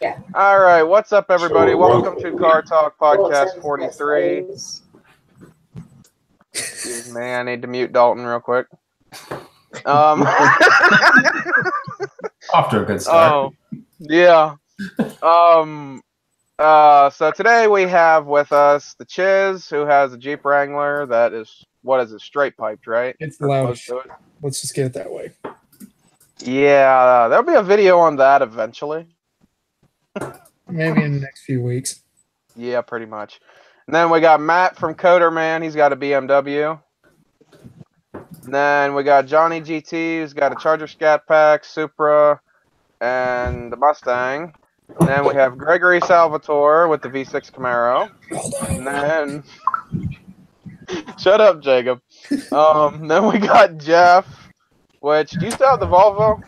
Yeah. All right, what's up, everybody? Welcome to Car Talk Podcast 43. Excuse me, I need to mute Dalton real quick. Off to a good start. Yeah. So today we have with us the Chiz, who has a Jeep Wrangler that is, what is it, straight piped, right? It's loud. Let's just get it that way. Yeah, there'll be a video on that eventually. Maybe in the next few weeks. Yeah, pretty much. And then we got Matt from Coder Man. He's got a BMW. And then we got Johnny GT, who's got a Charger Scat Pack, Supra, and the Mustang. And then we have Gregory Salvatore with the V6 Camaro. And then... Shut up, Jacob. Then we got Jeff, which... Do you still have the Volvo?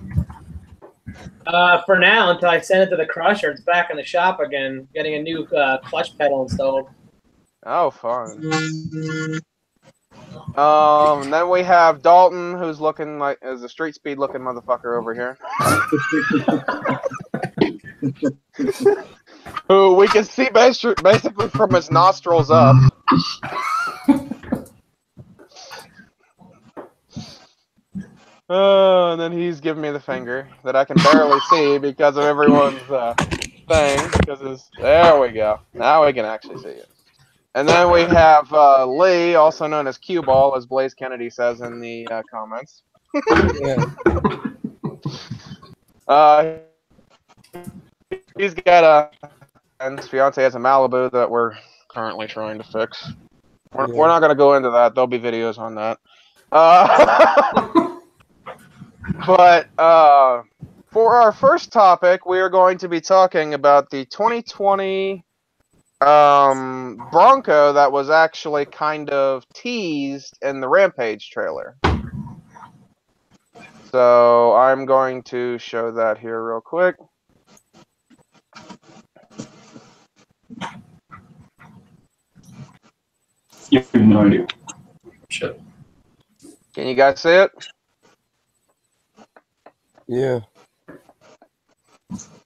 For now, until I send it to the crusher. It's back in the shop again, getting a new clutch pedal installed. Oh, fun. And then we have Dalton, who's looking like is a street speed looking motherfucker over here. Who we can see basically from his nostrils up. And then he's giving me the finger that I can barely see because of everyone's thing. There we go. Now we can actually see it. And then we have Lee, also known as Cue Ball, as Blaze Kennedy says in the comments. He's got and his fiance has a Malibu that we're currently trying to fix. We're not going to go into that. There'll be videos on that. But for our first topic, we are going to be talking about the 2020 Bronco that was actually kind of teased in the Rampage trailer. So I'm going to show that here real quick. You have no idea. Shit. Can you guys see it? Yeah.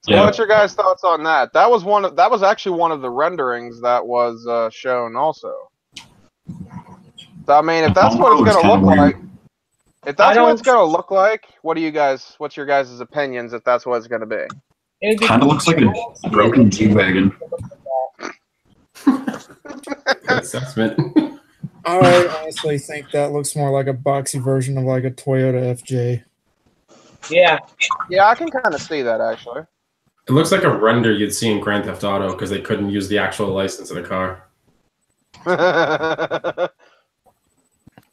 So what's your guys' thoughts on that? That was actually one of the renderings that was shown also. So I mean, if that's what it's gonna look like, what's your guys' opinions if that's what it's gonna be? It kind of looks like a broken G-Wagon. Assessment. I honestly think that looks more like a boxy version of like a Toyota FJ. Yeah. Yeah, I can kind of see that actually. It looks like a render you'd see in Grand Theft Auto because they couldn't use the actual license of the car.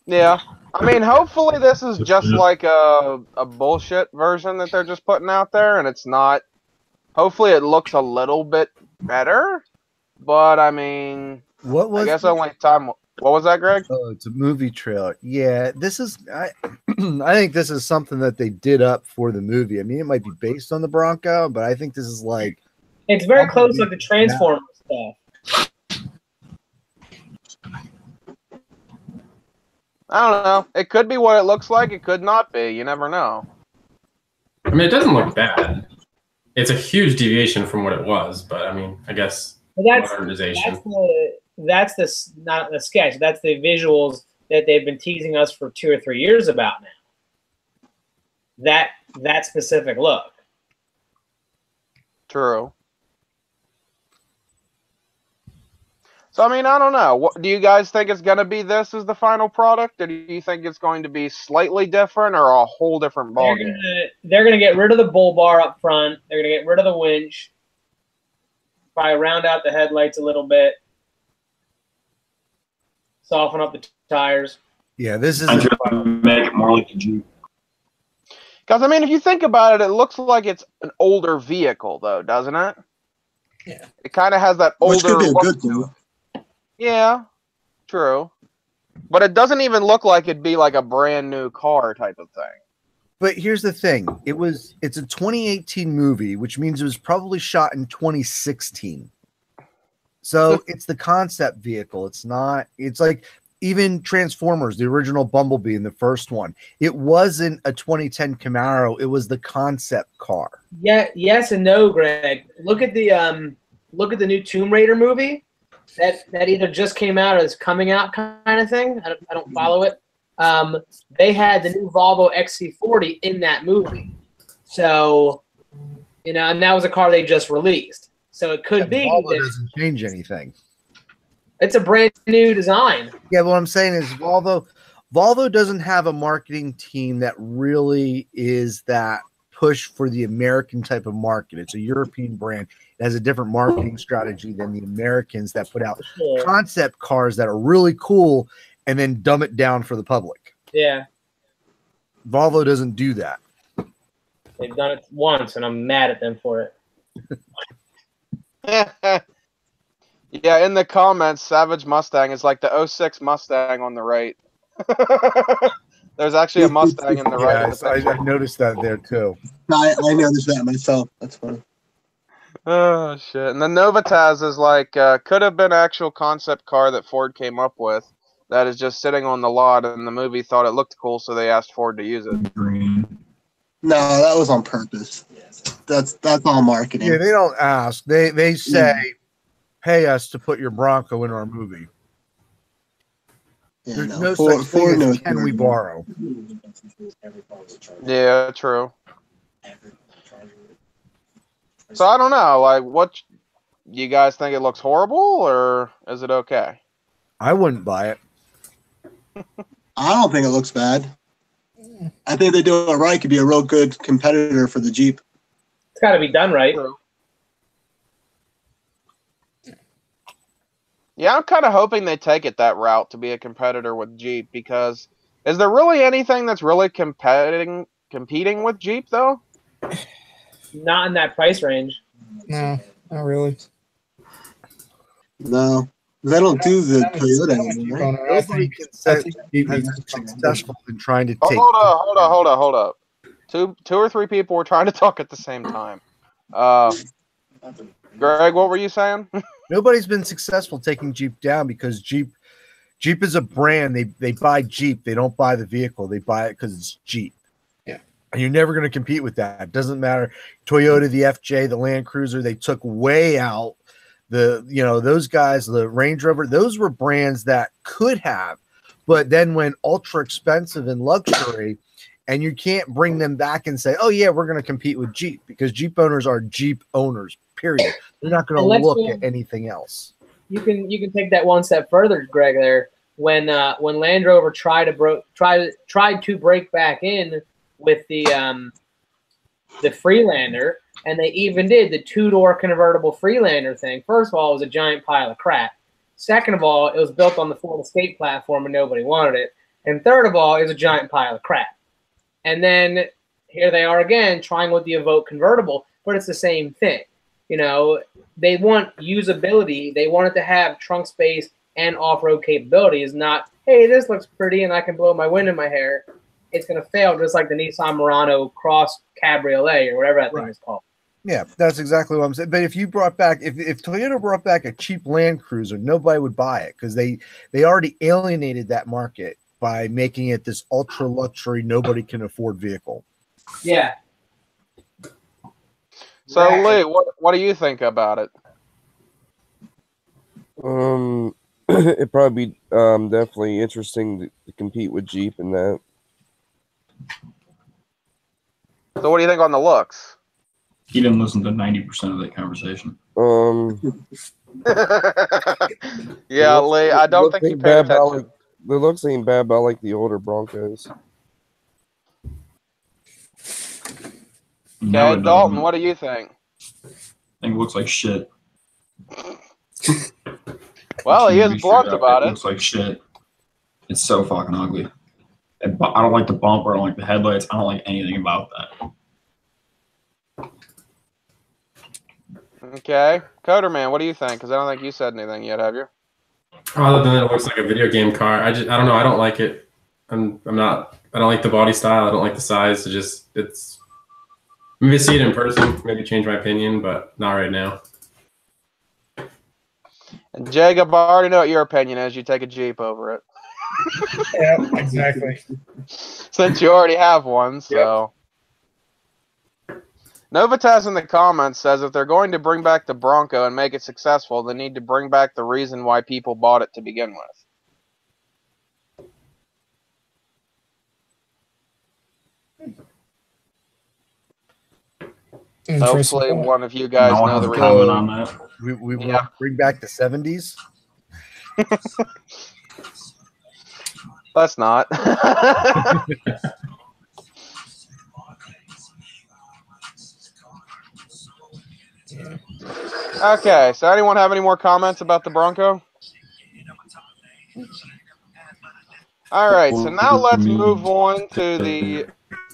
Yeah. I mean, hopefully this is just like a bullshit version that they're just putting out there, and it's not... Hopefully it looks a little bit better, but I mean... I guess only time... What was that, Greg? Oh, it's a movie trailer. Yeah, this is... I think this is something that they did up for the movie. I mean, it might be based on the Bronco, but I think this is like... It's very close to the Transformers stuff. I don't know. It could be what it looks like. It could not be. You never know. I mean, it doesn't look bad. It's a huge deviation from what it was, but I mean, I guess modernization. That's not the sketch. That's the visuals that they've been teasing us for 2 or 3 years about now. That specific look. True. So, I mean, I don't know. What, do you guys think it's going to be this as the final product? Or do you think it's going to be slightly different or a whole different ballgame? They're going to get rid of the bull bar up front. They're going to get rid of the winch. Probably round out the headlights a little bit. Soften up the tires. Yeah, this is... make it more like a Jeep. Because, I mean, if you think about it, it looks like it's an older vehicle, though, doesn't it? Yeah. It kind of has that older Which could be a look good to thing. it. Yeah, true. But it doesn't even look like it'd be like a brand new car type of thing. But here's the thing. It's a 2018 movie, which means it was probably shot in 2016. So it's the concept vehicle. It's not, it's like even Transformers, the original Bumblebee in the first one, it wasn't a 2010 Camaro. It was the concept car. Yeah, yes and no, Greg. Look at the new Tomb Raider movie that either just came out or is coming out, kind of thing. I don't follow it. They had the new Volvo XC40 in that movie, so and that was a car they just released. So it could be Volvo doesn't change anything. It's a brand new design. Yeah, what I'm saying is Volvo doesn't have a marketing team that really is that push for the American type of market. It's a European brand. It has a different marketing strategy than the Americans that put out concept cars that are really cool and then dumb it down for the public. Yeah. Volvo doesn't do that. They've done it once, and I'm mad at them for Yeah, in the comments, Savage Mustang is like the 06 Mustang on the right. There's actually a Mustang in the right. I noticed that there too. I noticed that myself. That's funny. Oh, shit. And the Novataz is like, could have been an actual concept car that Ford came up with that is just sitting on the lot, and the movie thought it looked cool, so they asked Ford to use it. Green. No, that was on purpose. That's all marketing. Yeah, they don't ask. They say, pay us to put your Bronco in our movie. Yeah, There's no such thing as can we borrow. Yeah, true. So I don't know, like, what you guys think? It looks horrible, or is it okay? I wouldn't buy it. I don't think it looks bad. I think they do it right. Could be a real good competitor for the Jeep. It's got to be done right. Yeah, I'm kind of hoping they take it that route to be a competitor with Jeep, because is there really anything that's really competing with Jeep, though? Not in that price range. No, not really. No. They don't do the Toyota anymore. Nobody can say successful in trying to take. Hold up. Two or three people were trying to talk at the same time. Greg, what were you saying? Nobody's been successful taking Jeep down because Jeep is a brand. They buy Jeep. They don't buy the vehicle. They buy it because it's Jeep. Yeah. And you're never going to compete with that. It doesn't matter. Toyota, the FJ, the Land Cruiser, they took way out. Those guys, the Range Rover, those were brands that could have, but then when ultra expensive and luxury, and you can't bring them back and say, oh yeah, we're going to compete with Jeep, because Jeep owners are Jeep owners, period. They're not going to look at anything else. You can take that one step further, Greg. There, when Land Rover tried to break back in with the Freelander. And they even did the two-door convertible Freelander thing. First of all, it was a giant pile of crap. Second of all, it was built on the Ford Escape platform and nobody wanted it. And third of all, it was a giant pile of crap. And then here they are again trying with the Evoque convertible, but it's the same thing. They want usability. They want it to have trunk space and off-road capabilities, not, hey, this looks pretty and I can blow my wind in my hair. It's going to fail just like the Nissan Murano Cross Cabriolet or whatever that thing is called. Yeah, that's exactly what I'm saying. But if you brought back, if Toyota brought back a cheap Land Cruiser, nobody would buy it because they already alienated that market by making it this ultra luxury, nobody can afford vehicle. Yeah. So Lee, what do you think about it? It'd probably be definitely interesting to compete with Jeep in that. So what do you think on the looks? He didn't listen to 90% of that conversation. Yeah, Lee, I don't think you paid attention. The looks ain't bad, but I like the older Broncos. No, okay, Dalton, what do you think? I think it looks like shit. Well, he is blunt about it. It looks like shit. It's so fucking ugly. I don't like the bumper. I don't like the headlights. I don't like anything about that. Okay. Coderman, what do you think? Because I don't think you said anything yet, have you? Other than it looks like a video game car. I don't know. I don't like it. I don't like the body style. I don't like the size. It's maybe see it in person, maybe change my opinion, but not right now. And Jacob, I already know what your opinion is. You take a Jeep over it. Yeah, exactly. Since you already have one, so. Novataz in the comments says if they're going to bring back the Bronco and make it successful, they need to bring back the reason why people bought it to begin with. Hopefully one of you guys no one know has the a reason. comment on that. We want to bring back the 70s. Let's not. Okay, so anyone have any more comments about the Bronco? All right, so now let's move on to the.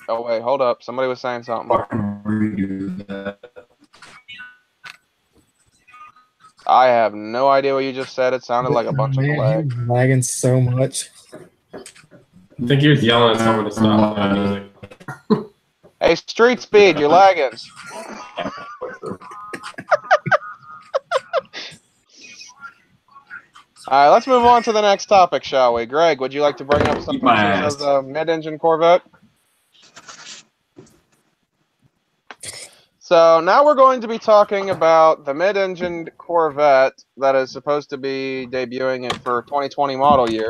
Oh wait, hold up. Somebody was saying something. I have no idea what you just said. It sounded like a bunch of lag. You're lagging so much. I think he was yelling at someone to stop playing music. Hey, Street Speed, you're lagging. All right, let's move on to the next topic, shall we? Greg, would you like to bring up some pictures of the mid-engine Corvette? So now we're going to be talking about the mid-engine Corvette that is supposed to be debuting it for 2020 model year.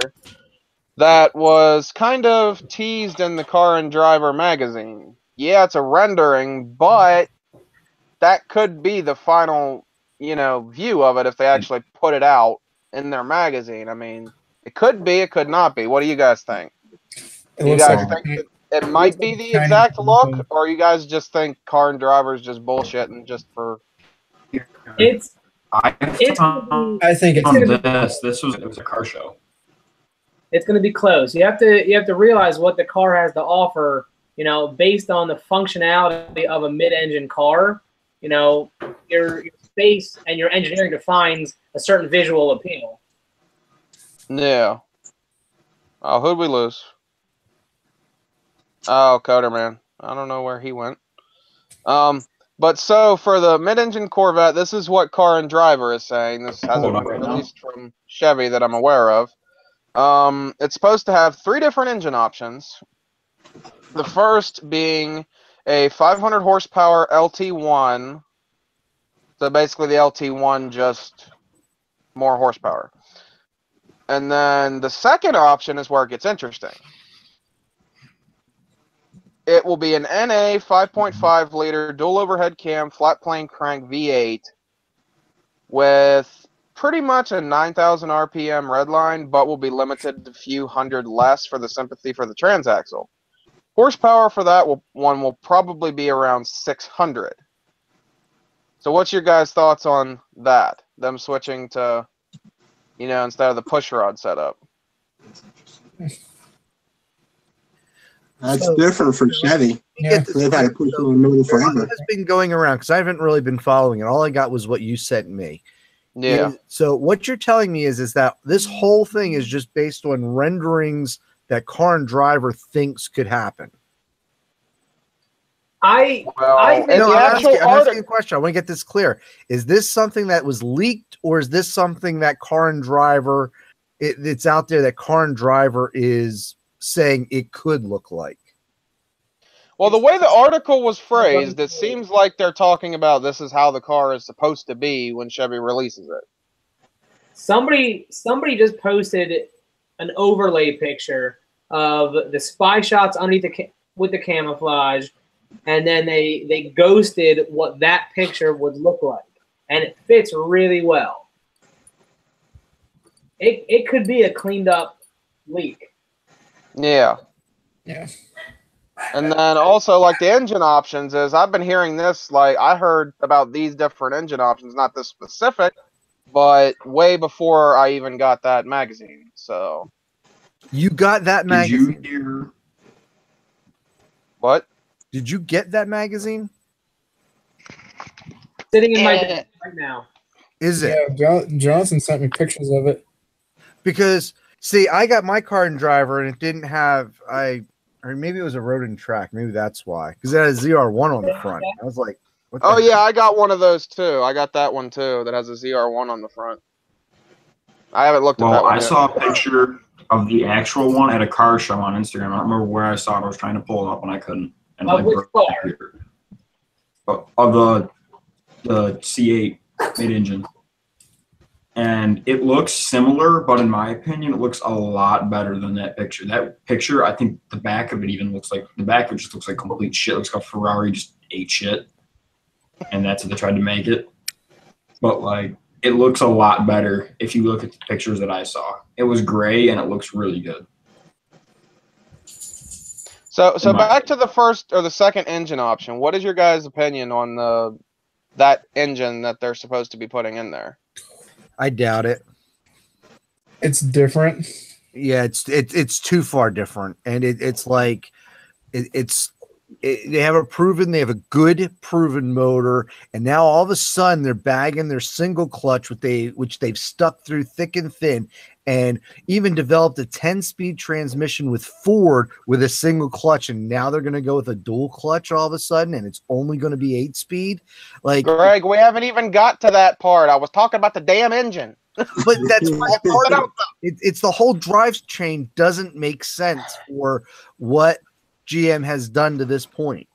That was kind of teased in the Car and Driver magazine. Yeah, it's a rendering, but that could be the final, view of it if they actually put it out in their magazine. I mean, it could be, it could not be. What do you guys think? You guys think that it might be the exact look, or you guys just think Car and Driver is just bullshitting just for? I think it's on this was a car show. It's going to be close. You have to realize what the car has to offer. Based on the functionality of a mid-engine car. Your space and your engineering defines a certain visual appeal. Yeah. Oh, who'd we lose? Oh, Coder Man. I don't know where he went. But so for the mid-engine Corvette, this is what Car and Driver is saying. This hasn't been released from Chevy that I'm aware of. It's supposed to have 3 different engine options. The first being a 500 horsepower LT1. So basically the LT1 just more horsepower. And then the second option is where it gets interesting. It will be an NA 5.5 liter dual overhead cam flat plane crank V8 with pretty much a 9,000 RPM redline, but will be limited to a few hundred less for the sympathy for the transaxle. Horsepower for that one will probably be around 600. So what's your guys' thoughts on that? Them switching to, instead of the push rod setup. That's different for Chevy. Yeah. They've had a push rod motor forever. What has been going around? Because I haven't really been following it. All I got was what you sent me. Yeah. So what you're telling me is that this whole thing is just based on renderings that Car and Driver thinks could happen. I'm asking a question. I want to get this clear. Is this something that was leaked, or is this something that Car and Driver, it's out there that Car and Driver is saying it could look like? Well, the way the article was phrased, it seems like they're talking about this is how the car is supposed to be when Chevy releases it. Somebody just posted an overlay picture of the spy shots underneath with the camouflage, and then they ghosted what that picture would look like, and it fits really well. It could be a cleaned up leak. Yeah. Yeah. And then also, like, the engine options is, I've been hearing this, like, I heard about these different engine options, not this specific, but way before I even got that magazine, so. You got that magazine? Did you hear? What? Did you get that magazine? Sitting in my desk right now. Is it? Yeah, Johnson sent me pictures of it. Because, see, I got my Car and Driver, and it didn't have, or maybe it was a Road and Track. Maybe that's why. Because it had a ZR1 on the front. I was like, what the Oh, heck? yeah, I got one of those, too. I got that one, too, that has a ZR1 on the front. I haven't looked at that one I yet. saw a picture of the actual one at a car show on Instagram. I don't remember where I saw it. I was trying to pull it up and I couldn't. And Of which car? Of the C8 mid-engine. And it looks similar, but in my opinion, it looks a lot better than that picture. That picture, I think the back of it even looks like, the back of it just looks like complete shit. It looks like a Ferrari just ate shit. And that's what they tried to make it. But, like, it looks a lot better if you look at the pictures that I saw. It was gray, and it looks really good. So back to the first or the second engine option. What is your guys' opinion on that engine that they're supposed to be putting in there? I doubt it. It's different. Yeah, it's too far different, and it's like they have a good proven motor, and now all of a sudden they're bagging their single clutch which they've stuck through thick and thin, and even developed a 10-speed transmission with Ford with a single clutch, and now they're going to go with a dual clutch all of a sudden, and it's only going to be 8-speed. Like, Greg, we haven't even got to that part. I was talking about the damn engine. But that's part of it. It's the whole drive chain doesn't make sense for what GM has done to this point.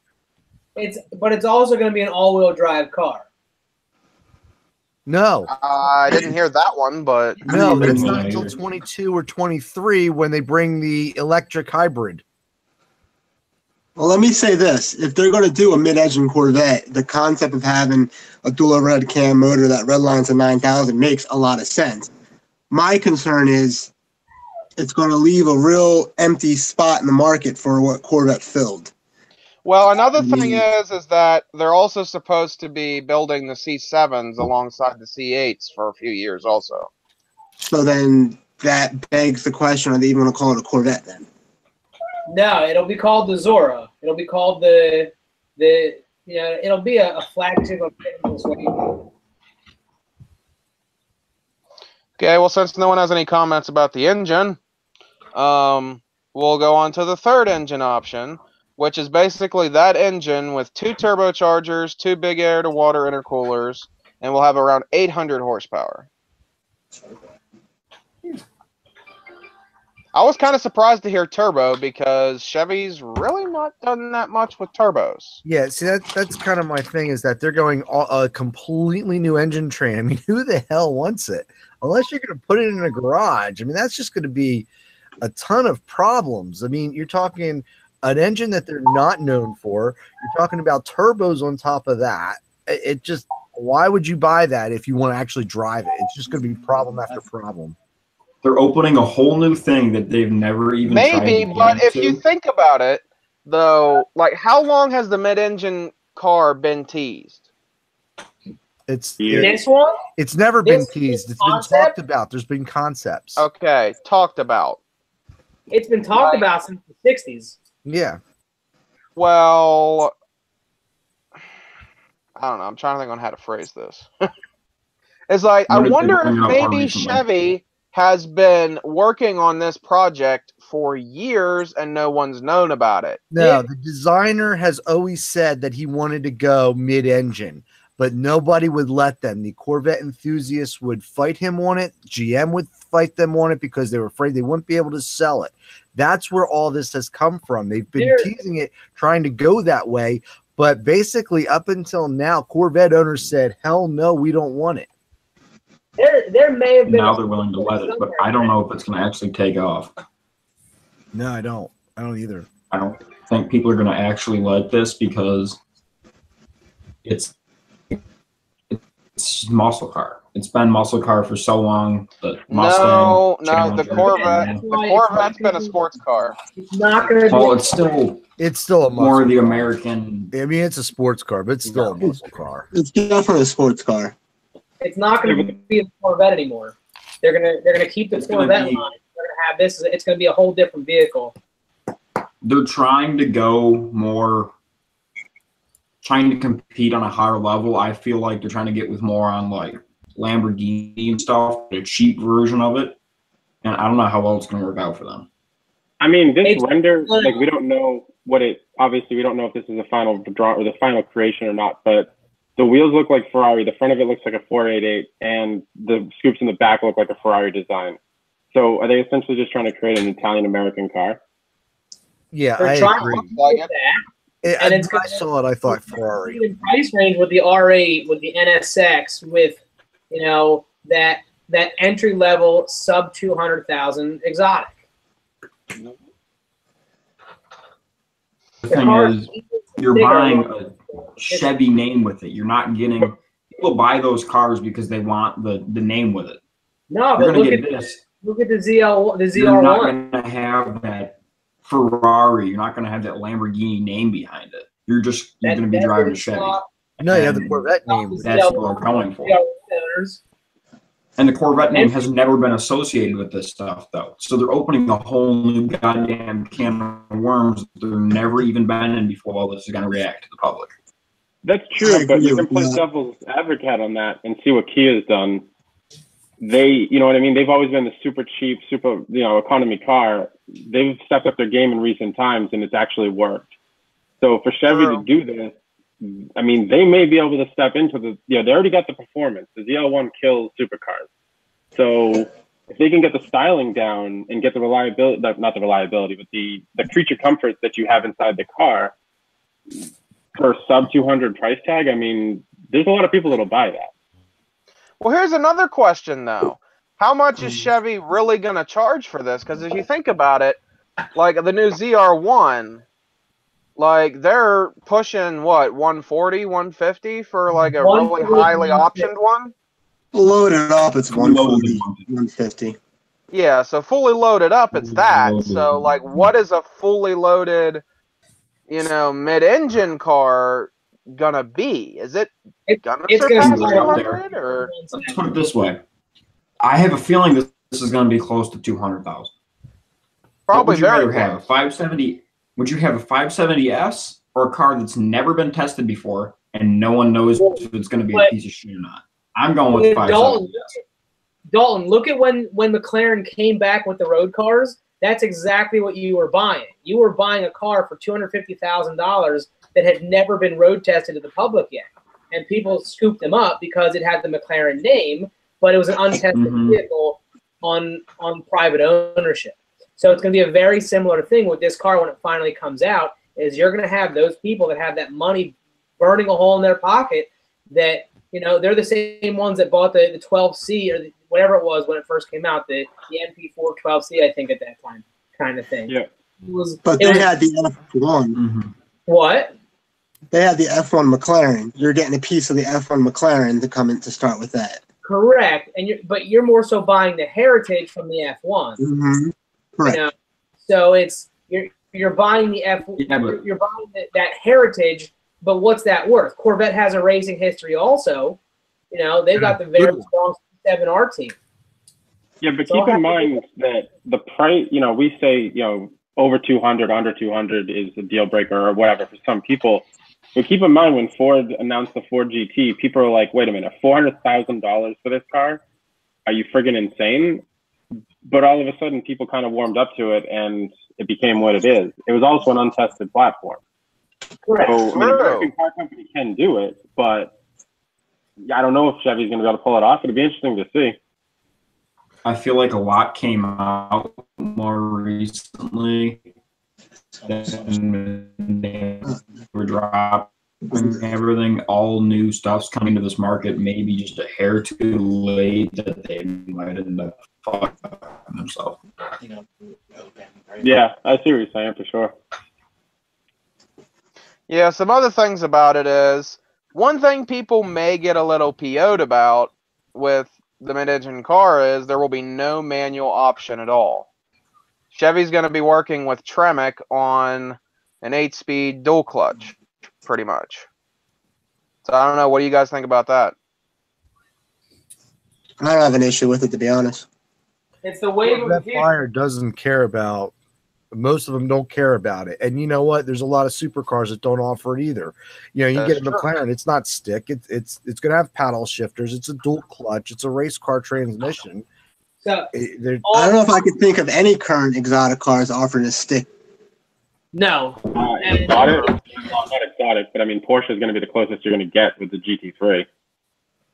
But it's also going to be an all-wheel drive car. No, I didn't hear that one, but no, but it's not until 22 or 23 when they bring the electric hybrid. Well, let me say this. If they're going to do a mid-engine Corvette, the concept of having a dual overhead cam motor that redlines a 9000 makes a lot of sense. My concern is it's going to leave a real empty spot in the market for what Corvette filled. Well, another thing is that they're also supposed to be building the C7s alongside the C8s for a few years also. So then that begs the question, are they even going to call it a Corvette then? No, it'll be called the Zora. It'll be called it'll be a flagship of this way. Okay, well, since no one has any comments about the engine, we'll go on to the third engine option, which is basically that engine with 2 turbochargers, 2 big air-to-water intercoolers, and we'll have around 800 horsepower. I was kind of surprised to hear turbo because Chevy's really not done that much with turbos. Yeah, see, that's kind of my thing is that they're going a completely new engine train. I mean, who the hell wants it? Unless you're going to put it in a garage. I mean, that's just going to be a ton of problems. I mean, you're talking an engine that they're not known for. You're talking about turbos on top of that. It just, why would you buy that if you want to actually drive it? It's just going to be problem after problem. They're opening a whole new thing that they've never even Maybe, tried but if you think about it, though, like how long has the mid-engine car been teased? This one? It's never been teased. It's been talked about. There's been concepts. Okay, talked about. It's been talked about since the 60s. Yeah. Well, I don't know. I'm trying to think on how to phrase this. It's like, I wonder if maybe Chevy has been working on this project for years and no one's known about it. No, the designer has always said that he wanted to go mid-engine, but nobody would let them. The Corvette enthusiasts would fight him on it. GM would fight them on it because they were afraid they wouldn't be able to sell it. That's where all this has come from. They've been teasing it, trying to go that way, but basically up until now, Corvette owners said, hell no, we don't want it. There may have been. Now they're willing to let it, but I don't know if it's going to actually take off. No, I don't. I don't either. I don't think people are going to actually like this because it's muscle car. It's been muscle car for so long. The Mustang. No, the Corvette's been a sports car. It's not going to. Well, it's still a more of the American. I mean, it's a sports car, but it's still a muscle car. It's definitely a sports car. It's not going to be a Corvette anymore. They're gonna keep the Corvette line. They're gonna have this. It's gonna be a whole different vehicle. They're trying to go more, trying to compete on a higher level. I feel like they're trying to get with more on like Lamborghini and stuff, a cheap version of it. And I don't know how well it's gonna work out for them. I mean, this render, like we don't know what it. Obviously, we don't know if this is the final draw or the final creation or not, but. The wheels look like Ferrari. The front of it looks like a 488, and the scoops in the back look like a Ferrari design. So are they essentially just trying to create an Italian-American car? Yeah, They're I trying agree. to do that. And it's I saw it. I thought Ferrari. In price range with the R8, with the NSX, with that entry level sub 200,000 exotic. The thing is, you're buying a Chevy name with it. You're not getting people buy those cars because they want the name with it. No, You're but gonna get this. look at the ZL, the ZR1. You're not gonna have that Ferrari. You're not gonna have that Lamborghini name behind it. You're gonna be driving a Chevy. No, you have the Corvette name. That's what we're going for. And the Corvette name has never been associated with this stuff, though. So they're opening a whole new goddamn can of worms that they've never even been in before all this is going to react to the public. That's true, but you can play devil's advocate on that and see what Kia's done. You know what I mean? They've always been the super cheap, super, economy car. They've stepped up their game in recent times, and it's actually worked. So for Chevy to do this, I mean, they may be able to step into they already got the performance. The ZL1 kills supercars. So if they can get the styling down and get the reliability, not the reliability, but the creature comforts that you have inside the car for a sub 200 price tag, I mean, there's a lot of people that'll buy that. Well, here's another question, though. How much is Chevy really going to charge for this? Because if you think about it, like the new ZR1, like they're pushing what, 140, 150 for like a really highly optioned one? Loaded up, it's 140, 150. Yeah, so fully loaded up, it's that. So like, what is a fully loaded, mid-engine car gonna be? Is it gonna surpass 200? Or let's put it this way: I have a feeling this is gonna be close to 200,000. Probably very. Would you rather have a 570? Would you have a 570S or a car that's never been tested before and no one knows if it's going to be a piece of shit or not? I'm going with 570S. Dalton, look at when McLaren came back with the road cars. That's exactly what you were buying. You were buying a car for $250,000 that had never been road tested to the public yet. And people scooped them up because it had the McLaren name, but it was an untested vehicle on private ownership. So it's going to be a very similar thing with this car when it finally comes out, is you're going to have those people that have that money burning a hole in their pocket that, they're the same ones that bought the 12C or whatever it was when it first came out, the MP4 12C, I think, at that time, kind of thing. Yeah. They had the F1. What? They had the F1 McLaren. You're getting a piece of the F1 McLaren to come in to start with that. Correct. But you're more so buying the heritage from the F1. Mm-hmm. Right. So it's you're buying the F1, you're buying that heritage, but what's that worth? Corvette has a racing history also. They've got the very strong 7R team. Yeah, but keep in mind that the price, we say, over 200, under 200 is a deal breaker or whatever for some people. But keep in mind when Ford announced the Ford GT, people are like, wait a minute, $400,000 for this car? Are you friggin' insane? But all of a sudden, people kind of warmed up to it, and it became what it is. It was also an untested platform. Correct. So, American car company can do it, but I don't know if Chevy's going to be able to pull it off. It'll be interesting to see. I feel like a lot came out more recently than they were dropping everything. All new stuff's coming to this market, maybe just a hair too late that they might end up fucking themselves. Yeah, I see what you're saying for sure. Yeah, some other things about it is, one thing people may get a little PO'd about with the mid-engine car is there will be no manual option at all. Chevy's going to be working with Tremec on an 8-speed dual clutch, pretty much. So I don't know, what do you guys think about that? I don't have an issue with it, to be honest. It's the wave of the future. Fire doesn't care about. Most of them don't care about it, and you know what? There's a lot of supercars that don't offer it either. You get a McLaren; it's not stick. It's going to have paddle shifters. It's a dual clutch. It's a race car transmission. So I don't know if I could think of any current exotic cars offering a stick. No. Exotic? Not exotic, but I mean, Porsche is going to be the closest you're going to get with the GT3.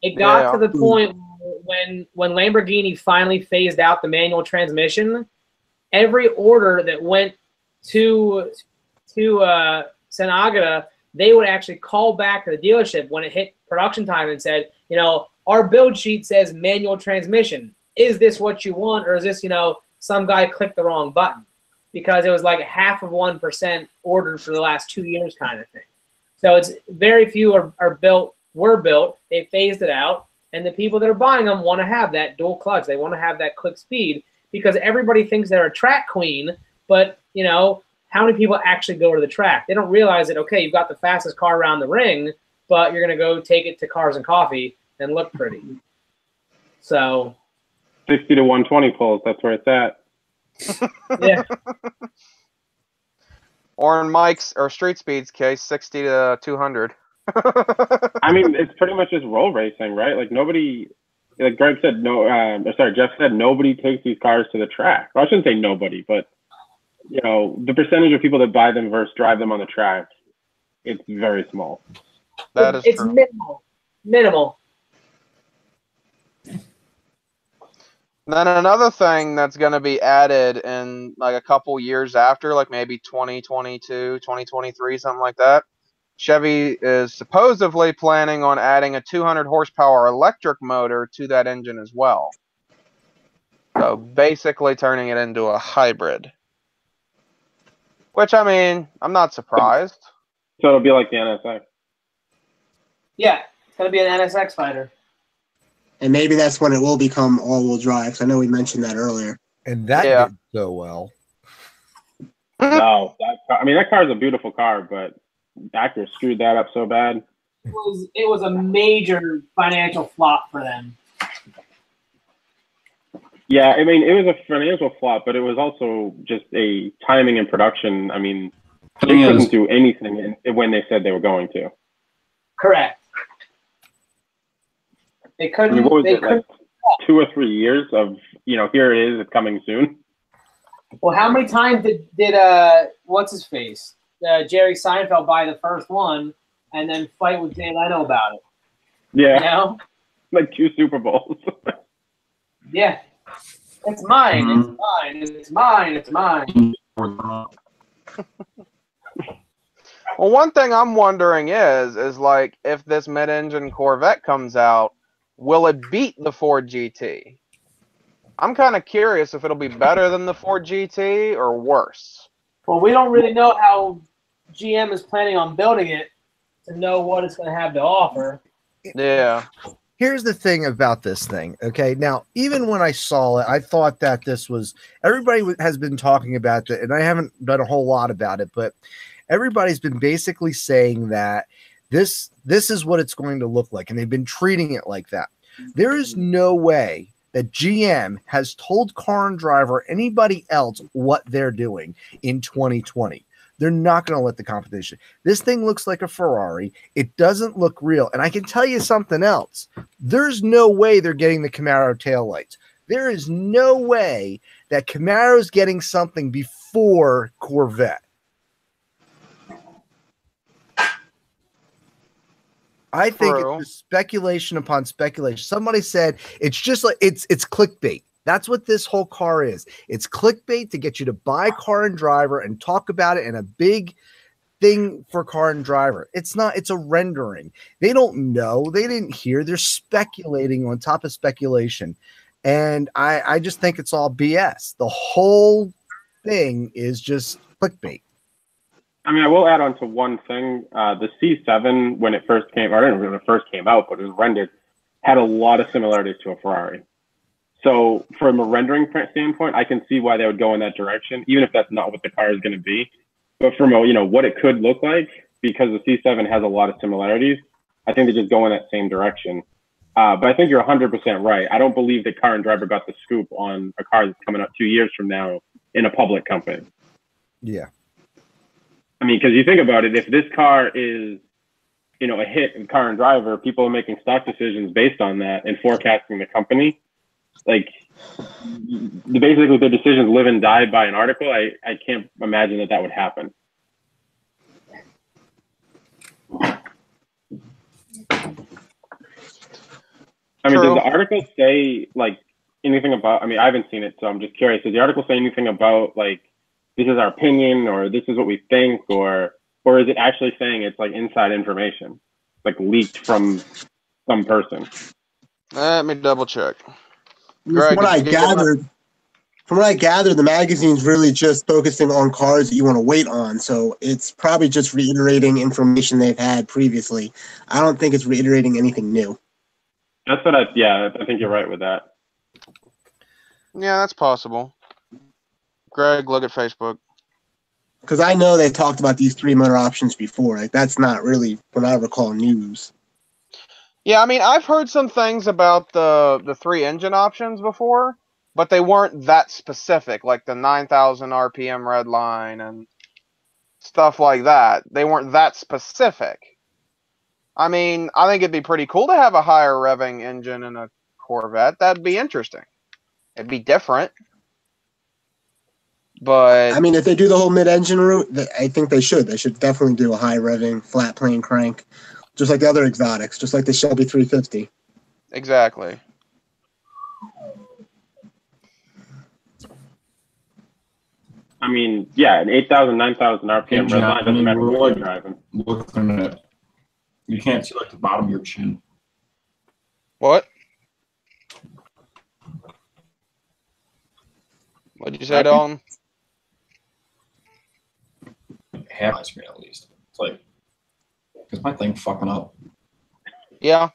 It got to the point when Lamborghini finally phased out the manual transmission, every order that went to San Agata, they would actually call back to the dealership when it hit production time and said, our build sheet says manual transmission. Is this what you want, or is this, some guy clicked the wrong button? Because it was like 0.5% ordered for the last 2 years kind of thing. So it's very few were built. They phased it out, and the people that are buying them want to have that dual clutch. They want to have that click speed because everybody thinks they're a track queen, but how many people actually go to the track? They don't realize that, okay, you've got the fastest car around the ring, but you're going to go take it to Cars and Coffee and look pretty. So 60 to 120 pulls, that's where it's at. Yeah. Or in Mike's or Street Speed's case, 60 to 200. I mean, it's pretty much just roll racing, right? Like nobody, like Greg said, Jeff said nobody takes these cars to the track. Well, I shouldn't say nobody, but the percentage of people that buy them versus drive them on the track, it's very small. That is it's true. Minimal. Then another thing that's going to be added in like a couple years after, like maybe 2022, 2023, something like that. Chevy is supposedly planning on adding a 200 horsepower electric motor to that engine as well. So basically turning it into a hybrid. Which, I mean, I'm not surprised. So it'll be like the NSX. Yeah, it's going to be an NSX fighter. And maybe that's when it will become all-wheel drive. I know we mentioned that earlier. And that did so well. No, that car is a beautiful car, but Acura screwed that up so bad. It was a major financial flop for them. Yeah, I mean, it was a financial flop, but it was also just a timing and production. I mean, they couldn't do anything when they said they were going to. Correct. They couldn't. I mean, what was it, like 2 or 3 years of, here it is, it's coming soon? Well, how many times did what's his face? Jerry Seinfeld buy the first one and then fight with Jay Leno about it? Yeah. Like 2 Super Bowls. Yeah. It's mine. Mm-hmm. It's mine. It's mine. Well, one thing I'm wondering is like if this mid-engine Corvette comes out, will it beat the Ford GT? I'm kind of curious if it'll be better than the Ford GT or worse. Well, we don't really know how GM is planning on building it to know what it's going to have to offer. Yeah. Here's the thing about this thing, okay? Now, even when I saw it, I thought that this was – everybody has been talking about it, and I haven't done a whole lot about it, but everybody's been basically saying that this is what it's going to look like, and they've been treating it like that. There is no way that GM has told Car and Driver or anybody else what they're doing in 2020. They're not going to let the competition. This thing looks like a Ferrari. It doesn't look real. And I can tell you something else. There's no way they're getting the Camaro taillights. There is no way that Camaro's getting something before Corvette. I think it's speculation upon speculation. Somebody said it's just like it's clickbait. That's what this whole car is. It's clickbait to get you to buy Car and Driver and talk about it in a big thing for Car and Driver. It's not. It's a rendering. They don't know. They didn't hear. They're speculating on top of speculation. And I just think it's all BS. The whole thing is just clickbait. I mean, I will add on to one thing. The C7, when it first came, or I don't know when it first came out, but it was rendered, had a lot of similarities to a Ferrari. So from a rendering standpoint, I can see why they would go in that direction, even if that's not what the car is going to be. But from a, what it could look like, because the C7 has a lot of similarities, I think they just go in that same direction. But I think you're 100% right. I don't believe that Car and Driver got the scoop on a car that's coming up 2 years from now in a public company. Yeah. I mean, because you think about it, if this car is, a hit in Car and Driver, people are making stock decisions based on that and forecasting the company. Like, basically, their decisions live and die by an article. I can't imagine that would happen. I mean, True. did the article say like anything about? I mean, I haven't seen it, so I'm just curious. Did the article say anything about like this is our opinion, or this is what we think, or is it actually saying it's like inside information, like leaked from some person? Let me double check. From Greg, what I did you get gathered, the magazine's really just focusing on cars that you want to wait on. So it's probably just reiterating information they've had previously. I don't think it's reiterating anything new. That's what I think you're right with that. Yeah, that's possible. Greg, look at Facebook. Because I know they talked about these 3 motor options before. Like that's not really what I recall news. Yeah, I mean, I've heard some things about the 3 engine options before, but they weren't that specific, like the 9,000 RPM red line and stuff like that. They weren't that specific. I mean, I think it'd be pretty cool to have a higher revving engine in a Corvette. That'd be interesting. It'd be different. But I mean, if they do the whole mid-engine route, I think they should. They should definitely do a high revving, flat plane crank, just like the other exotics, just like the Shelby 350. exactly. I mean, yeah, an 8,000, 9,000 RPM red line doesn't matter what you're driving. Looking at, you can't see like the bottom of your chin. What? What did you say, Dalton? Half my screen at least. It's like, is my thing fucking up? Yeah.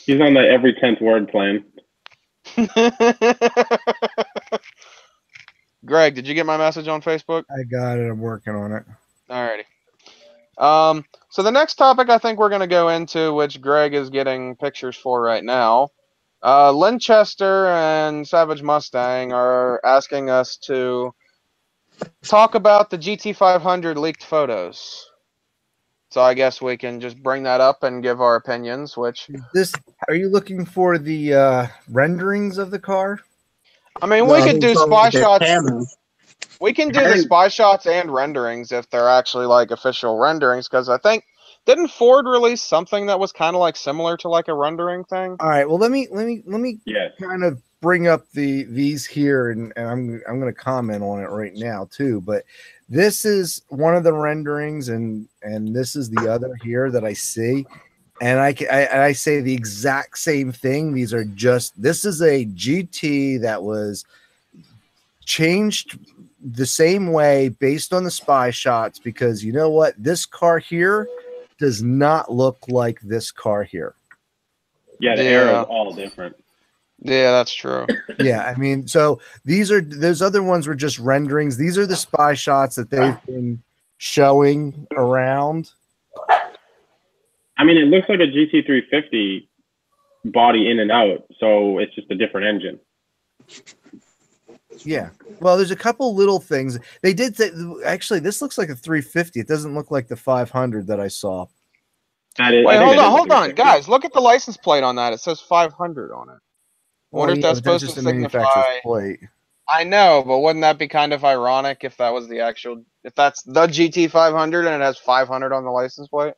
He's on the every 10th word plan. Greg, did you get my message on Facebook? I got it. I'm working on it. Alrighty. So the next topic I think we're going to go into, which Greg is getting pictures for right now, Linchester and Savage Mustang are asking us to talk about the GT500 leaked photos. So I guess we can just bring that up and give our opinions, which... Are you looking for the renderings of the car? I mean, we could do spy shots. We can do the spy shots and renderings if they're actually like official renderings, because I think didn't Ford release something that was kind of like similar to like a rendering thing? All right. Well, let me kind of bring up these here, and I'm going to comment on it right now too. But this is one of the renderings, and this is the other here that I see. And I say the exact same thing. These are this is a GT that was changed the same way based on the spy shots, because you know what? This car here does not look like this car here. Yeah, the arrow is all different. Yeah, that's true. Yeah, I mean, so those other ones were just renderings. These are the spy shots that they've been showing around. I mean, it looks like a GT350 body in and out, so it's just a different engine. Yeah. Well, there's a couple little things. They did actually, this looks like a 350. It doesn't look like the 500 that I saw. Wait, hold on, guys. Look at the license plate on that. It says 500 on it. I wonder if that's supposed to signify. Plate. I know, but wouldn't that be kind of ironic if that was the actual, if that's the GT500 and it has 500 on the license plate?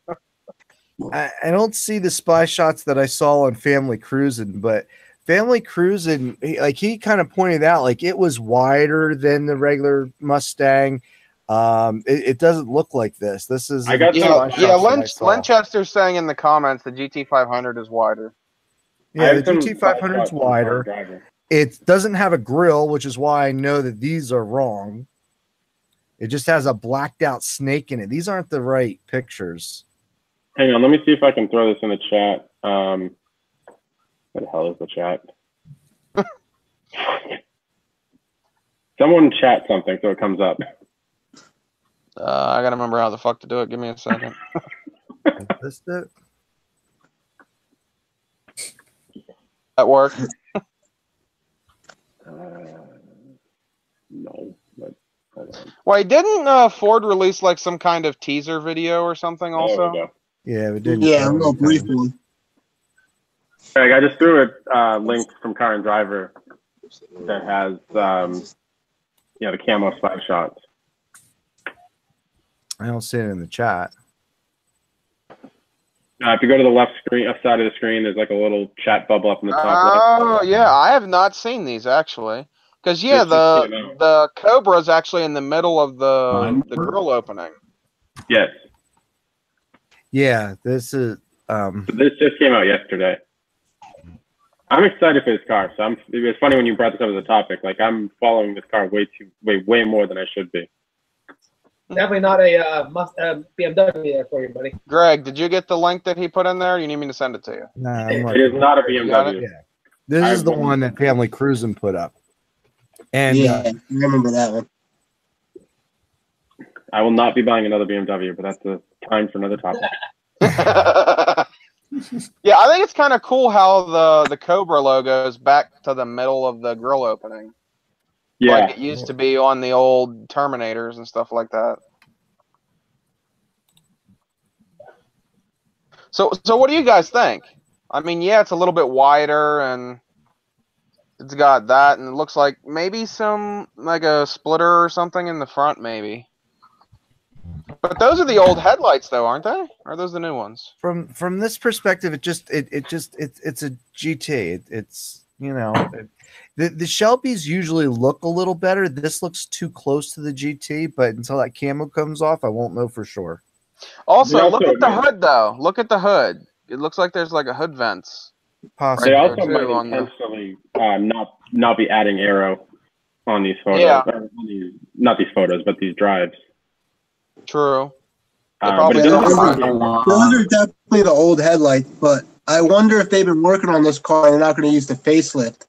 I don't see the spy shots that I saw on Family Cruising, but Family Cruising, he kind of pointed out, like it was wider than the regular Mustang. It doesn't look like this. This is Linchester's saying in the comments the GT500 is wider. Yeah, the GT500 is wider. It doesn't have a grill, which is why I know that these are wrong. It just has a blacked out snake in it. These aren't the right pictures. Hang on, let me see if I can throw this in the chat. What the hell is the chat? Someone chat something so it comes up. I gotta remember how the fuck to do it. Give me a second. Is this it? That work? No. But, wait, didn't Ford release like some kind of teaser video or something also? Yeah, we did. Yeah, a little brief one. Greg, I just threw a link from Car and Driver that has, the camo spy shots. I don't see it in the chat. If you go to the left side of the screen, there's like a little chat bubble up in the top left. Oh, yeah, I have not seen these actually. Because yeah, the Cobra is actually in the middle of the grill opening. Yes. Yeah, this is. This just came out yesterday. I'm excited for this car. So it's funny when you brought this up as a topic. Like I'm following this car way more than I should be. Definitely not a BMW there for you, buddy. Greg, did you get the link that he put in there? Or you need me to send it to you? Nah, it is not a BMW. Yeah. This is the one that Family Cruising put up. And yeah, I remember that one. I will not be buying another BMW, but that's a time for another topic. Yeah, I think it's kind of cool how the Cobra logo is back to the middle of the grill opening. Yeah. Like it used to be on the old Terminators and stuff like that. So what do you guys think? I mean, yeah, it's a little bit wider and it's got that, and it looks like maybe some like a splitter or something in the front, maybe. But those are the old headlights, though, aren't they? Or are those the new ones? From this perspective, it's a GT. It's you know, the Shelbys usually look a little better. This looks too close to the GT, but until that camo comes off, I won't know for sure. Also, look at the hood, though. Look at the hood. It looks like there's like a hood vents. Possibly. They also might intentionally not be adding aero on these photos. Yeah. Not these photos, but these drives. True. But those are definitely the old headlights, but I wonder if they've been working on this car and they're not going to use the facelift,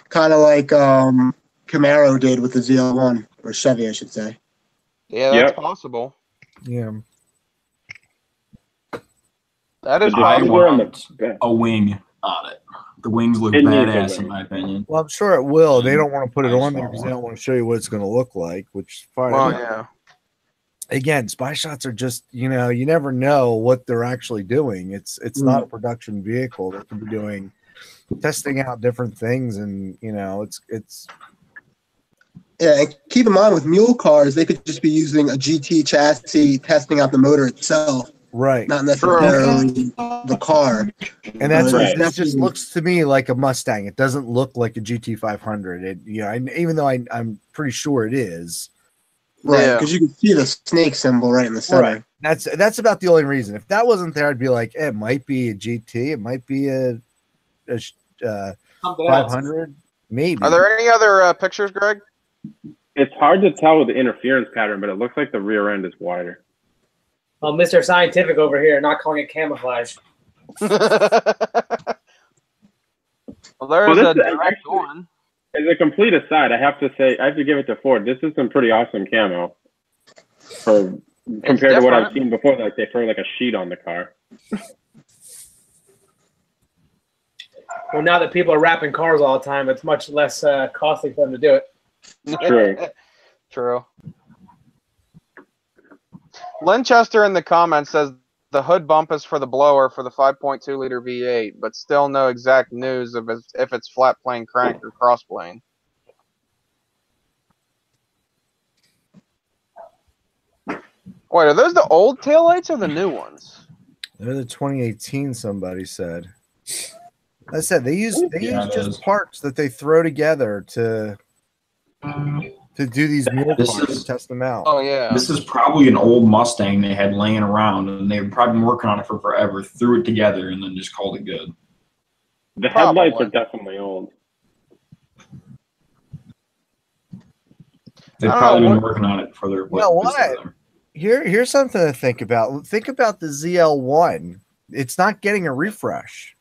kind of like Camaro did with the ZL1, or Chevy, I should say. Yeah, that's possible. Yeah. That is I want a wing on it. The wings look badass, in my opinion. Well, I'm sure it will. They don't want to put it on there because they don't want to show you what it's going to look like, which is fine. Well, yeah. Again, spy shots are just, you know, you never know what they're actually doing. It's not a production vehicle. They can be doing testing out different things, and you know, it's yeah. And keep in mind with mule cars, they could just be using a GT chassis, testing out the motor itself, right? Not necessarily the car. And that just looks to me like a Mustang. It doesn't look like a GT 500. It, you know, even though I'm pretty sure it is. Right, because you can see the snake symbol right in the center. Right. That's about the only reason. If that wasn't there, I'd be like, it might be a GT, it might be a 500, maybe. Are there any other pictures, Greg? It's hard to tell with the interference pattern, but it looks like the rear end is wider. Well, Mr. Scientific over here, not calling it camouflage. Well, there's a direct one. As a complete aside, I have to give it to Ford. This is some pretty awesome camo compared to what I've seen before. Like they throw like a sheet on the car. Well, now that people are wrapping cars all the time, it's much less costly for them to do it. True. True. Linchester in the comments says the hood bump is for the blower for the 5.2 liter V8, but still no exact news of if it's flat plane crank or cross plane. Wait, are those the old taillights or the new ones? They're the 2018. Somebody said. I said they use just parts that they throw together to do these mule cars, test them out. Oh yeah. This is probably an old Mustang they had laying around, and they've probably been working on it for forever. Threw it together and then just called it good. The headlights are definitely old. They've probably been working on it for their. You know what? Here's something to think about. Think about the ZL1. It's not getting a refresh,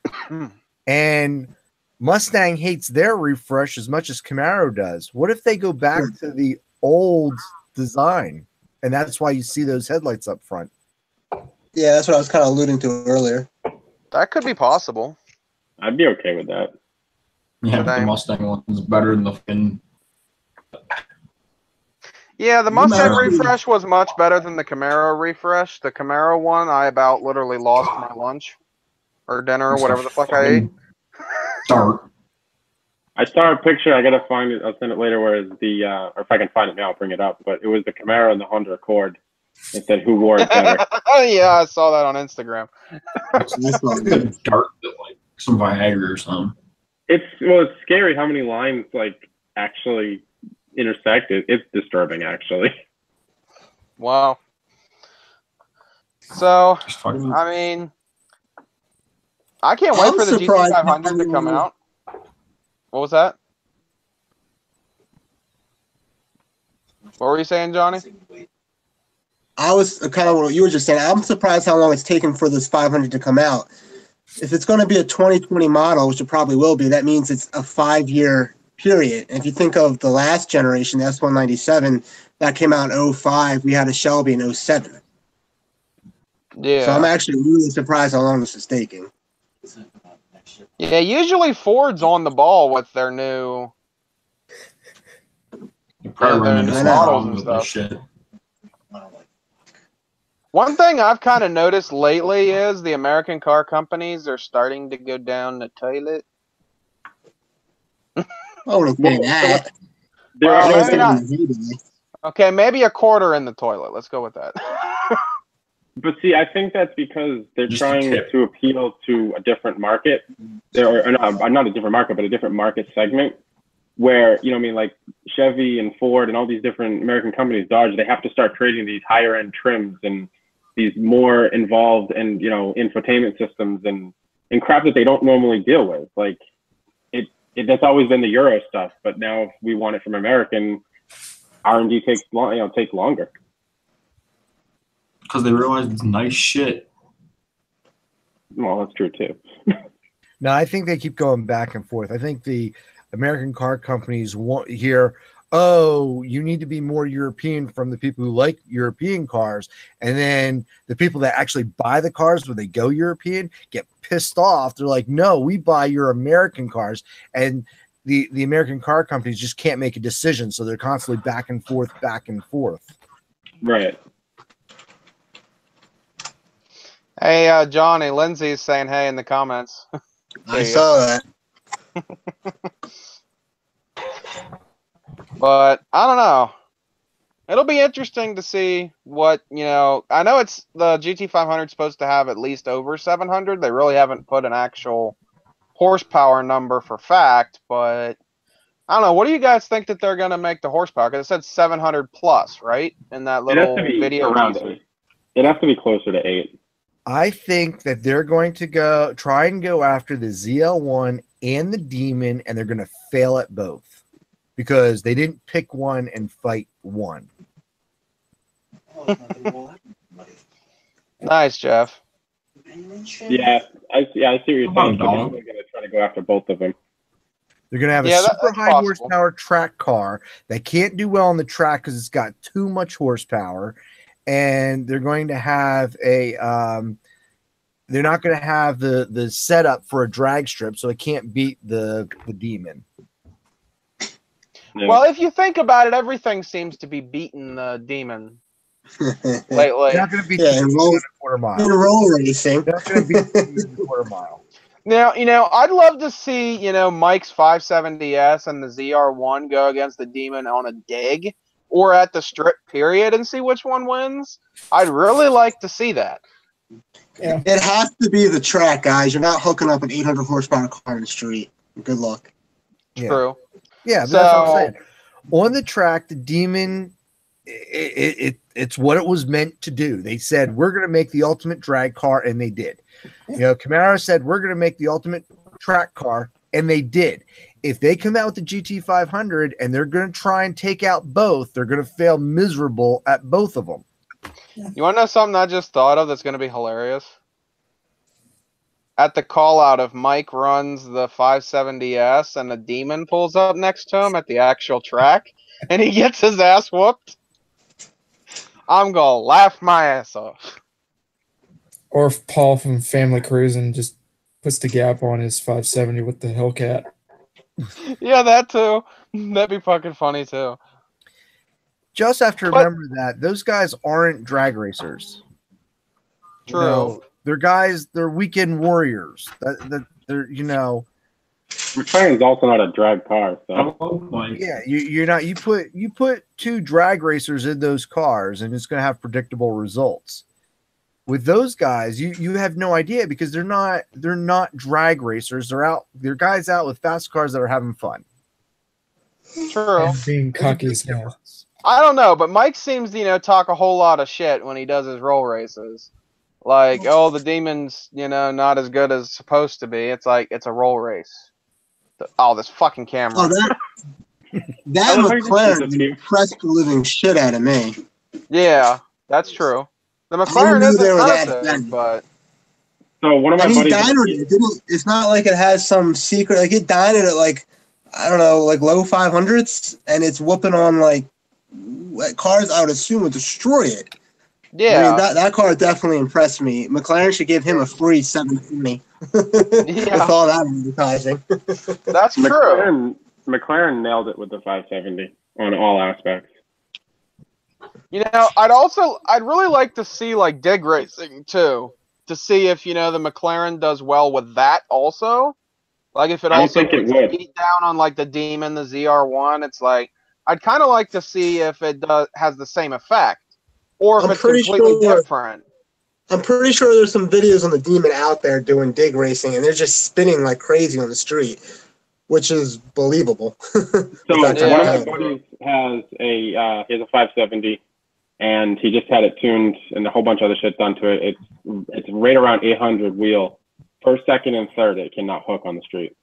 and Mustang hates their refresh as much as Camaro does. What if they go back to the old design, and that's why you see those headlights up front? Yeah, that's what I was kind of alluding to earlier. That could be possible. I'd be okay with that. Yeah, the Mustang one's better than the fin. Yeah, the Mustang refresh was much better than the Camaro refresh. The Camaro one, I about literally lost my lunch or dinner or whatever the fuck I ate. Start. I saw a picture. I gotta find it. I'll send it later. Where is the or if I can find it now, I'll bring it up. But it was the Camaro and the Honda Accord It said who wore it better. Yeah, I saw that on Instagram. Dart like some Viagra or something. It's scary how many lines like actually intersect. It's disturbing actually. Wow. So I mean, I can't wait for the GT500 to come out. What was that? What were you saying, Johnny? I was kind of what you were just saying. I'm surprised how long it's taken for this 500 to come out. If it's going to be a 2020 model, which it probably will be, that means it's a 5-year period. And if you think of the last generation, the S197, that came out in 05. We had a Shelby in 07. Yeah. So I'm actually really surprised how long this is taking. Yeah, usually Ford's on the ball with their new models and stuff. Shit. One thing I've kind of noticed lately is the American car companies are starting to go down the toilet. I wouldn't say that. Okay, maybe a quarter in the toilet. Let's go with that. But see, I think that's because they're trying to appeal to a different market. Not a different market, but a different market segment. Where, you know what I mean, like Chevy and Ford and all these different American companies, Dodge, they have to start creating these higher end trims and these more involved and, you know, infotainment systems and crap that they don't normally deal with. Like that's always been the Euro stuff, but now if we want it from American, R&D takes longer. Because they realize it's nice shit. Well, that's true too. No, I think they keep going back and forth. I think the American car companies want hear, oh, you need to be more European from the people who like European cars. And then the people that actually buy the cars when they go European get pissed off. They're like, no, we buy your American cars. And the American car companies just can't make a decision. So they're constantly back and forth. Right. Hey, Johnny, Lindsay's saying hey in the comments. I saw that. But I don't know. It'll be interesting to see what, you know, I know it's the GT500 supposed to have at least over 700. They really haven't put an actual horsepower number for fact, but I don't know. What do you guys think that they're going to make the horsepower? Because it said 700 plus, right? In that little video. It has to be closer to 8. I think that they're going to try and go after the ZL1 and the Demon, and they're going to fail at both because they didn't pick one and fight one. Nice, Jeff. Yeah, I see what you're saying. They're going to try to go after both of them. They're going to have a super high horsepower track car that can't do well on the track because it's got too much horsepower. And they're going to have they're not going to have the setup for a drag strip, so it can't beat the Demon. Yeah. Well, if you think about it, everything seems to be beating the Demon lately. They're not going to beat in quarter mile. In roll racing. They're not going to beat the quarter mile. Now, you know, I'd love to see, you know, Mike's 570S and the ZR1 go against the Demon on a dig or at the strip period and see which one wins. I'd really like to see that. Yeah. It has to be the track, guys. You're not hooking up an 800 horsepower car in the street. Good luck. True. Yeah, but that's what I'm saying. On the track, the Demon, it's what it was meant to do. They said, we're going to make the ultimate drag car, and they did. You know, Camaro said, we're going to make the ultimate track car, and they did. If they come out with the GT500 and they're going to try and take out both, they're going to fail miserable at both of them. You want to know something I just thought of that's going to be hilarious? At the call out, if Mike runs the 570S and the Demon pulls up next to him at the actual track and he gets his ass whooped, I'm going to laugh my ass off. Or if Paul from Family Cruising just puts the gap on his 570 with the Hellcat. Yeah, that too. That'd be fucking funny too. Just have to remember that those guys aren't drag racers. True. You know, they're guys. They're weekend warriors. They're, you know, McLaren's also not a drag car, so. Yeah, you're not. You put two drag racers in those cars, and it's going to have predictable results. With those guys, you have no idea because they're not drag racers. They're guys out with fast cars that are having fun. True. And being cocky as hell. I don't know, but Mike seems to talk a whole lot of shit when he does his roll races. Like, oh, the Demon's not as good as it's supposed to be. It's like it's a roll race. Oh, this fucking camera. Oh, that McLaren impressed the living shit out of me. Yeah, that's true. The McLaren is impressive, but. So one of my buddies. It's not like it has some secret. Like it died at like, I don't know, like low 500s, and it's whooping on like cars I would assume would destroy it. Yeah, I mean, that car definitely impressed me. McLaren should give him a free 720 with all that advertising. That's true. McLaren nailed it with the 570 on all aspects. I'd really like to see like dig racing too, to see if the McLaren does well with that also. Like if it also puts speed down on like the Demon, the ZR1, it's like I'd kind of like to see if it has the same effect, or if it's completely different. I'm pretty sure there's some videos on the Demon out there doing dig racing, and they're just spinning like crazy on the street, which is believable. So one of my buddies has a 570, and he just had it tuned and a whole bunch of other shit done to it. It's right around 800 wheel. First, second, and third, it cannot hook on the street.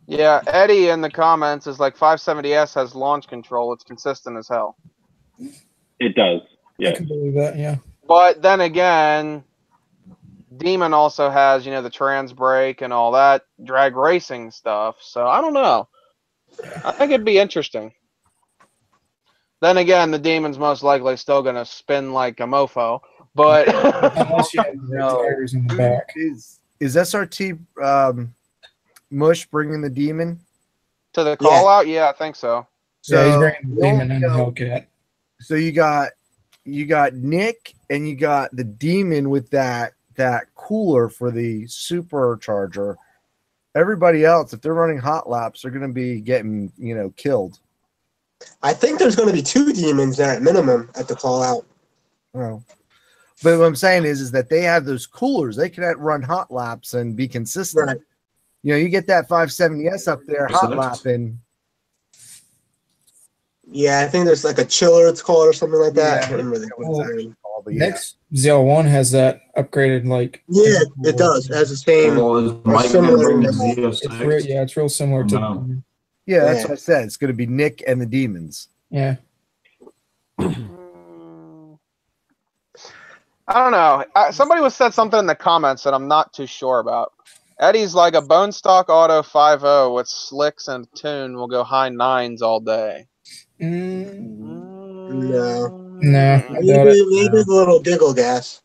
Yeah, Eddie in the comments is like 570S has launch control. It's consistent as hell. It does. Yeah. I can believe that. Yeah. But then again, Demon also has the trans brake and all that drag racing stuff. So I don't know. I think it'd be interesting. Then again, the Demon's most likely still gonna spin like a mofo. But unless you have the tires in the back. Is SRT Mush bringing the Demon to the call out? Yeah, I think so. Yeah, he's bringing the Demon and the Hellcat. So you got Nick and you got the Demon with that cooler for the supercharger. Everybody else, if they're running hot laps, they're going to be getting killed. I think there's going to be 2 Demons there at minimum at the call out. Well, but what I'm saying is that they have those coolers. They can run hot laps and be consistent. Right. You get that 570S up there hot lapping. Yeah, I think there's like a chiller, it's called, or something like that. I can't remember what it's called. Next ZL1 has that upgraded like. Yeah, it does. It has the same. It's real similar to. Yeah, that's what I said. It's going to be Nick and the Demons. Yeah. I don't know. Somebody said something in the comments that I'm not too sure about. Eddie's like a bone stock auto 5.0 with slicks and tune will go high 9s all day. No. Maybe a little giggle gas.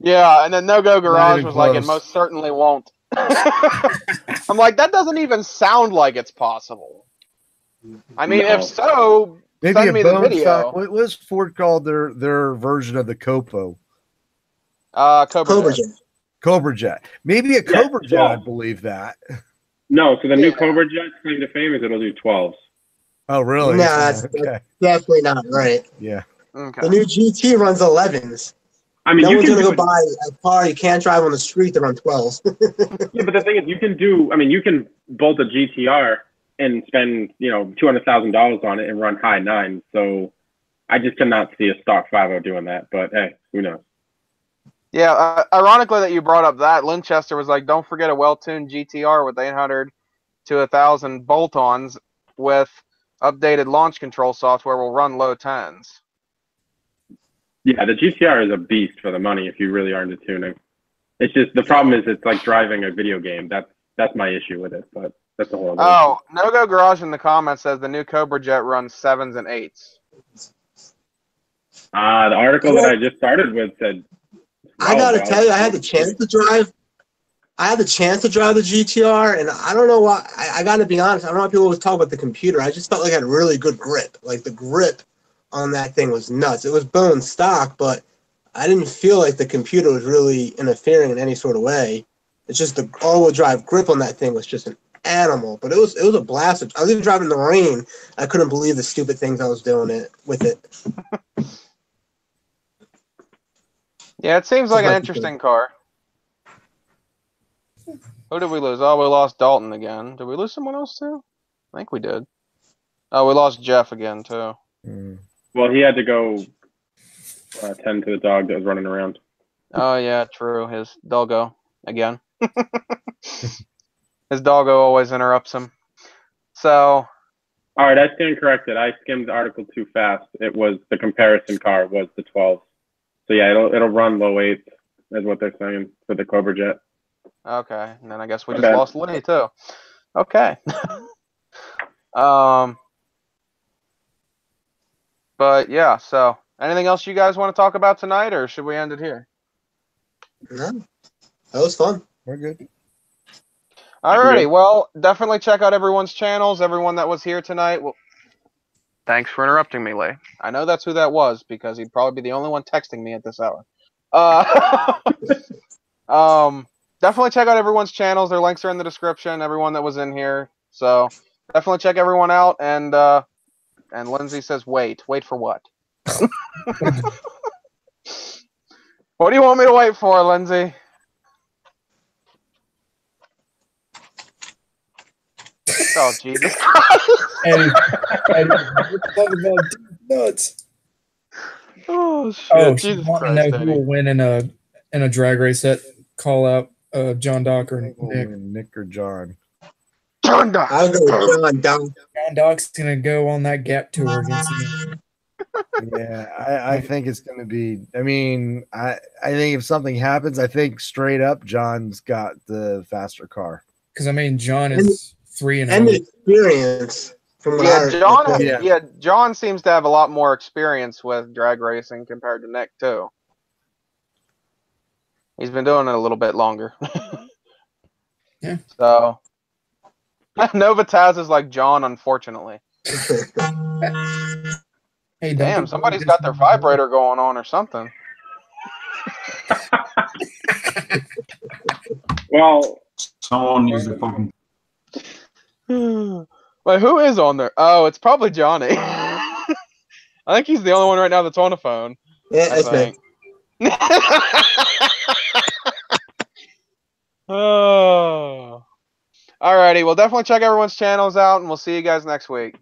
Yeah, and then No Go Garage was like, it most certainly won't. I'm like, that doesn't even sound like it's possible. I mean, if so, maybe send me the video. Stock. What was Ford called their version of the Copo? Cobra Jet. Cobra Jet. Maybe a Cobra Jet, I believe that. No, so the new Cobra Jet's claim to fame is it'll do 12s. Oh, really? No, that's definitely not right. Yeah. Okay. The new GT runs 11s. I mean, no one's going to go buy a car you can't drive on the street to run 12s. Yeah, but the thing is, you can bolt a GTR and spend, $200,000 on it and run high 9s. So I just cannot see a stock 5.0 doing that. But hey, who knows? Yeah, ironically that you brought up that, Linchester was like, don't forget a well-tuned GTR with 800 to 1,000 bolt-ons with updated launch control software will run low 10s. Yeah, the GTR is a beast for the money if you really are into tuning. It's just, the problem is it's like driving a video game. That's my issue with it, but that's the whole other issue. No Go Garage in the comments says the new Cobra Jet runs 7s and 8s. The article that I just started with said, I gotta tell you, I had the chance to drive the GTR, and I don't know why. I gotta be honest. I don't know why people always talk about the computer. I just felt like I had really good grip. Like the grip on that thing was nuts. It was bone stock, but I didn't feel like the computer was really interfering in any sort of way. It's just the all-wheel drive grip on that thing was just an animal. But it was a blast. I was even driving in the rain. I couldn't believe the stupid things I was doing with it. Yeah, it seems like an interesting car. Who did we lose? Oh, we lost Dalton again. Did we lose someone else too? I think we did. Oh, we lost Jeff again too. Well, he had to go tend to the dog that was running around. Oh yeah, true. His doggo again. His doggo always interrupts him. So. All right, I stand corrected. I skimmed the article too fast. It was the comparison car was the 12. So yeah, it'll run low 8, is what they're saying for the Cobra Jet. Okay, and then I guess we just lost Lee too. Okay. But yeah, so anything else you guys want to talk about tonight, or should we end it here? No, that was fun. We're good. Alrighty, well, definitely check out everyone's channels. Everyone that was here tonight. Well, thanks for interrupting me, Lee. I know that's who that was because he'd probably be the only one texting me at this hour. Definitely check out everyone's channels. Their links are in the description. Everyone that was in here, so definitely check everyone out. And Lindsay says, wait for what? What do you want me to wait for, Lindsay? Oh, Jesus Christ. Eddie, we're talking about nuts. Oh, shit. Oh, Jesus want to Christ, know who Eddie. will win in a drag race? That call out John Dock or Nick. Nick or John. John Dock. I'll go with John Dock. John Dock's gonna go on that Gap tour against me. Yeah, I think it's going to be. I mean, I think if something happens, I think straight up John's got the faster car. Because I mean, John is 3-0. And the experience. From what I heard. John seems to have a lot more experience with drag racing compared to Nick too. He's been doing it a little bit longer. Yeah. So Novitaz is like John, unfortunately. Hey, damn, somebody's got their vibrator going on or something. Well, someone needs to fucking. Wait, who is on there? Oh, it's probably Johnny. I think he's the only one right now that's on the phone. Yeah, that's me. Oh. Alrighty, well, definitely check everyone's channels out, and we'll see you guys next week.